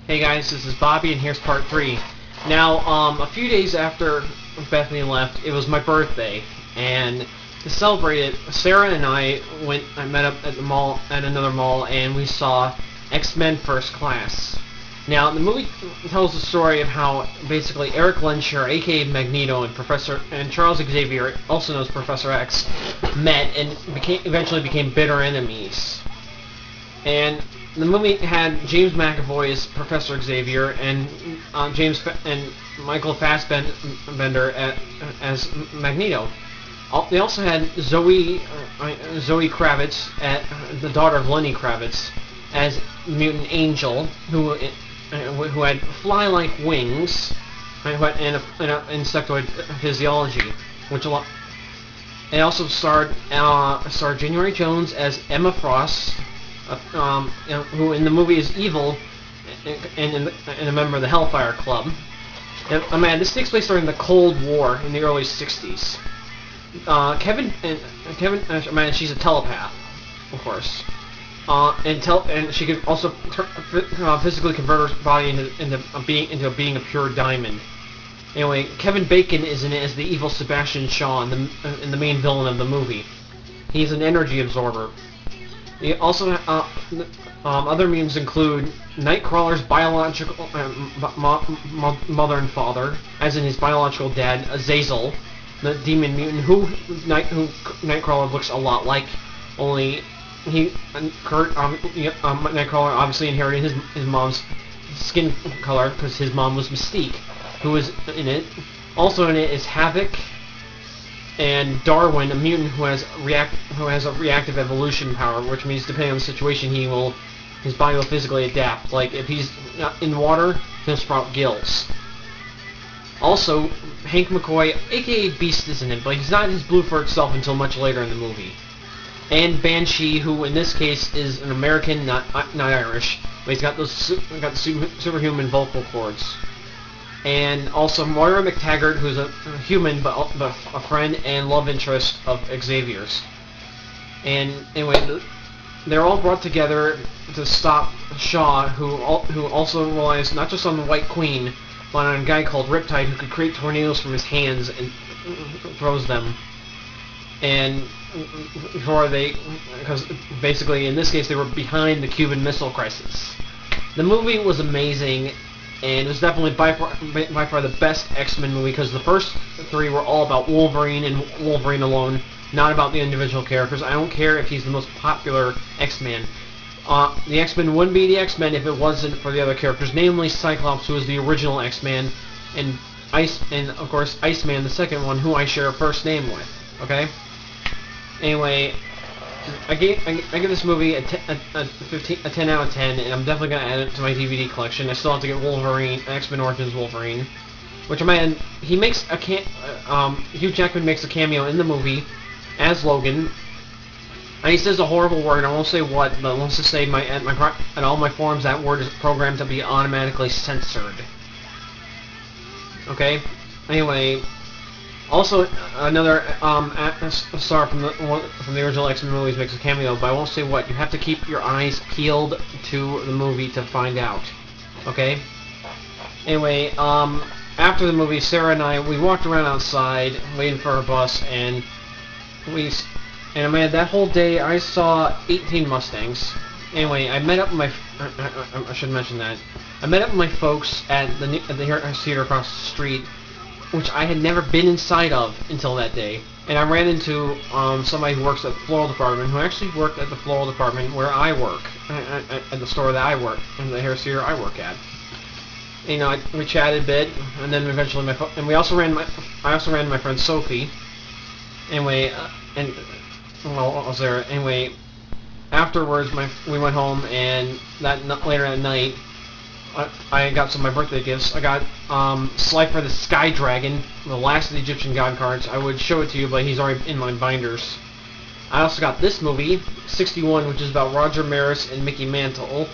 Hey guys, this is Bobby, and here's part 3. Now, a few days after Bethany left, it was my birthday, and to celebrate it, Sarah and I met up at the mall, at another mall, and we saw X-Men First Class. Now, the movie tells the story of how basically Eric Lensher, aka Magneto, and Charles Xavier, also known as Professor X, met and eventually became bitter enemies. And the movie had James McAvoy as Professor Xavier and Michael Fassbender as Magneto. They also had Zoe Kravitz, the daughter of Lenny Kravitz, as mutant Angel, who had fly-like wings and insectoid physiology, It also starred January Jones as Emma Frost, who in the movie is evil and a member of the Hellfire Club. And, this takes place during the Cold War in the early 60s. She's a telepath, of course. And she could also physically convert her body into being a pure diamond. Anyway, Kevin Bacon is in it as the evil Sebastian Shaw and the main villain of the movie. He's an energy absorber. Other mutants include Nightcrawler's biological mother and father, as in his biological dad, Azazel, the demon mutant who Nightcrawler looks a lot like, only Nightcrawler obviously inherited his mom's skin color because his mom was Mystique, who was in it. Also in it is Havoc and Darwin, a mutant who has a reactive evolution power, which means depending on the situation, his body will physically adapt. Like if he's not in water, he'll sprout gills. Also, Hank McCoy, aka Beast, is in it, but he's not his blue fur itself until much later in the movie. And Banshee, who in this case is an American, not Irish, but he's got the superhuman vocal cords. And also Moira McTaggart, who's a human but a friend and love interest of Xavier's. And anyway, they're all brought together to stop Shaw, who also relies not just on the White Queen, but on a guy called Riptide who could create tornadoes from his hands and throws them. And because basically in this case they were behind the Cuban Missile Crisis. The movie was amazing. And it was definitely by far the best X-Men movie, because the first 3 were all about Wolverine and Wolverine alone, not about the individual characters. I don't care if he's the most popular X-Man. The X-Men wouldn't be the X-Men if it wasn't for the other characters, namely Cyclops, who was the original X-Man, and of course Iceman, the second one, who I share a first name with. Okay. Anyway, I give this movie a 10 out of 10, and I'm definitely gonna add it to my DVD collection. I still have to get Wolverine, X-Men Origins Wolverine, which he makes Hugh Jackman makes a cameo in the movie as Logan, and he says a horrible word. I won't say what, but let's just say at all my forums that word is programmed to be automatically censored. Okay. Anyway. Also, another star from the original X-Men movies makes a cameo, but I won't say what. You have to keep your eyes peeled to the movie to find out. Okay? Anyway, after the movie, Sarah and I, we walked around outside waiting for our bus, and that whole day I saw 18 Mustangs. Anyway, I met up with I should mention that. I met up with my folks at the theater across the street, which I had never been inside of until that day. And I ran into somebody who works at the floral department, who actually worked at the floral department where I work, at the store that I work, and the hair theater I work at. We chatted a bit, and then eventually I also ran my friend Sophie. Anyway, I was there. Anyway, afterwards we went home, and later that night, I got some of my birthday gifts. I got Slifer the Sky Dragon, the last of the Egyptian god cards. I would show it to you, but he's already in my binders. I also got this movie, 61, which is about Roger Maris and Mickey Mantle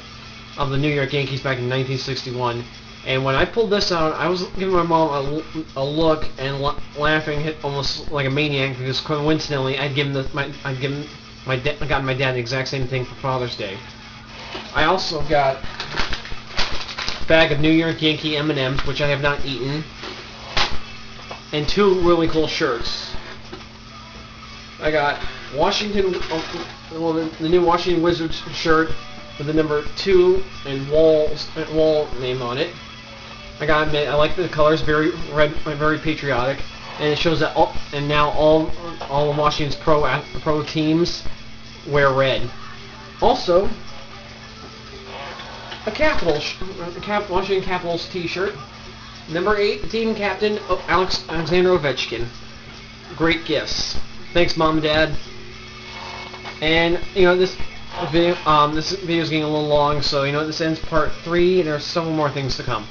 of the New York Yankees back in 1961. And when I pulled this out, I was giving my mom a look and laughing almost like a maniac, because coincidentally I'd gotten my dad the exact same thing for Father's Day. I also got bag of New York Yankee M&Ms, which I have not eaten, and 2 really cool shirts. I got Washington, the new Washington Wizards shirt with the number 2 and wall name on it. I gotta admit, I like the colors, very red, very patriotic, and it shows that now all of Washington's pro teams wear red. Also, a Washington Capitals T-shirt, number 8, team captain Alexander Ovechkin. Great gifts. Thanks, Mom and Dad. And this video is getting a little long, so this ends part 3, and there's several more things to come.